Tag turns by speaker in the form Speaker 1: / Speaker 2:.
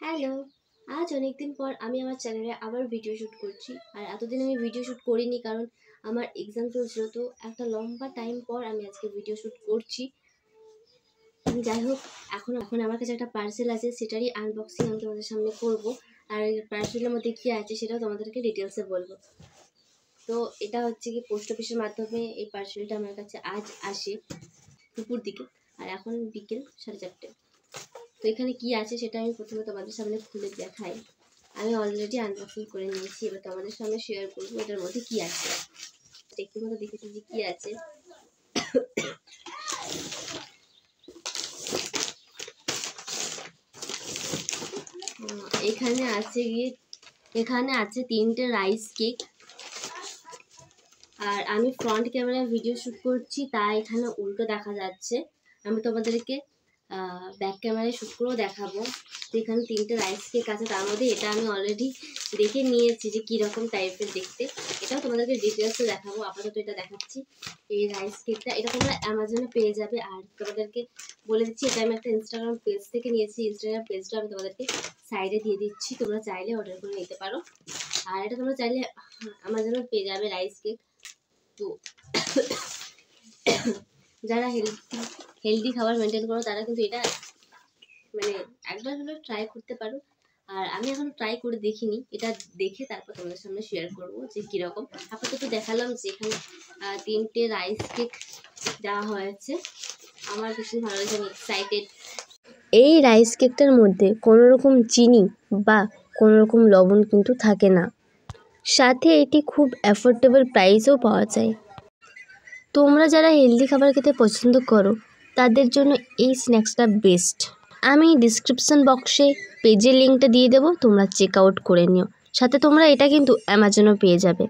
Speaker 1: Hello, আজ অনেকদিন পর আমি আমার চ্যানেলে আবার ভিডিও শ্যুট করছি। আর এতদিন আমি ভিডিও শ্যুট করিনি কারণ আমার এক্সাম চলছিল, তো একটা লম্বা টাইম পর আমি আজকে ভিডিও শ্যুট করছি। যাই হোক, এখন আমার কাছে একটা পার্সেল আছে, সেটারই আনবক্সিং আমি তোমাদের সামনে করব। আর পার্সেলের মধ্যে কী আছে সেটাও তোমাদেরকে ডিটেলসে বলবো। তো এটা হচ্ছে কি পোস্ট অফিসের মাধ্যমে এই পার্সেলটা আমার কাছে আজ আসে দুপুর দিকে, আর এখন বিকেল 4:30। তো এখানে কি আছে সেটা আমি প্রথমে তোমাদের সামনে খুলে দেখাই। আমি অলরেডি আনবক্সিং করে নিয়েছি, এবার তোমাদের সামনে শেয়ার করবো এটার মধ্যে কি আছে। একটু মতো দেখেছি যে কি আছে। এখানে আছে 3টে রাইস কেক। আর আমি ফ্রন্ট ক্যামেরায় ভিডিও শ্যুট করছি, তাই এখানে উল্টো দেখা যাচ্ছে। আমি তোমাদেরকে ব্যাক ক্যামেরায় শ্যুট করেও দেখাবো। তো এখানে 3টে রাইস কেক আছে, তার মধ্যে এটা আমি অলরেডি দেখে নিয়েছি যে কীরকম টাইপের দেখতে। এটাও তোমাদেরকে ডিটেলসে দেখাবো, আপাতত এটা দেখাচ্ছি। এই রাইস কেকটা এটা তোমরা অ্যামাজনে পেয়ে যাবে। আর তোমাদেরকে বলে দিচ্ছি, এটা আমি একটা ইনস্টাগ্রাম পেজ থেকে নিয়েছি। ইনস্টাগ্রাম পেজটা আমি তোমাদেরকে সাইডে দিয়ে দিচ্ছি, তোমরা চাইলে অর্ডার করে নিতে পারো। আর এটা তোমরা চাইলে অ্যামাজনে পেয়ে যাবে রাইস কেক। তো যারা হেলদি খাবার মেনটেন করো তারা কিন্তু এটা মানে একবার হলেও ট্রাই করতে পারো। আর আমি এখনো ট্রাই করে দেখিনি, এটা দেখে তারপর তোমাদের সামনে শেয়ার করবো যে কীরকম। আপাতত দেখালাম যে এখানে 3টে রাইস কেক দেওয়া হয়েছে। আমার ভীষণ ভালো লাগছে, আমি এক্সাইটেড। এই রাইস কেকটার মধ্যে কোনো রকম চিনি বা কোনো রকম লবণ কিন্তু থাকে না, সাথে এটি খুব অ্যাফোর্ডেবল প্রাইসেও পাওয়া যায়। তোমরা যারা হেলদি খাবার খেতে পছন্দ করো তাদের জন্য এই স্ন্যাক্সটা বেস্ট। আমি ডিসক্রিপশন বক্সে পেজের লিঙ্কটা দিয়ে দেবো, তোমরা চেক আউট করে নিও। সাথে তোমরা এটা কিন্তু অ্যামাজনেও পেয়ে যাবে।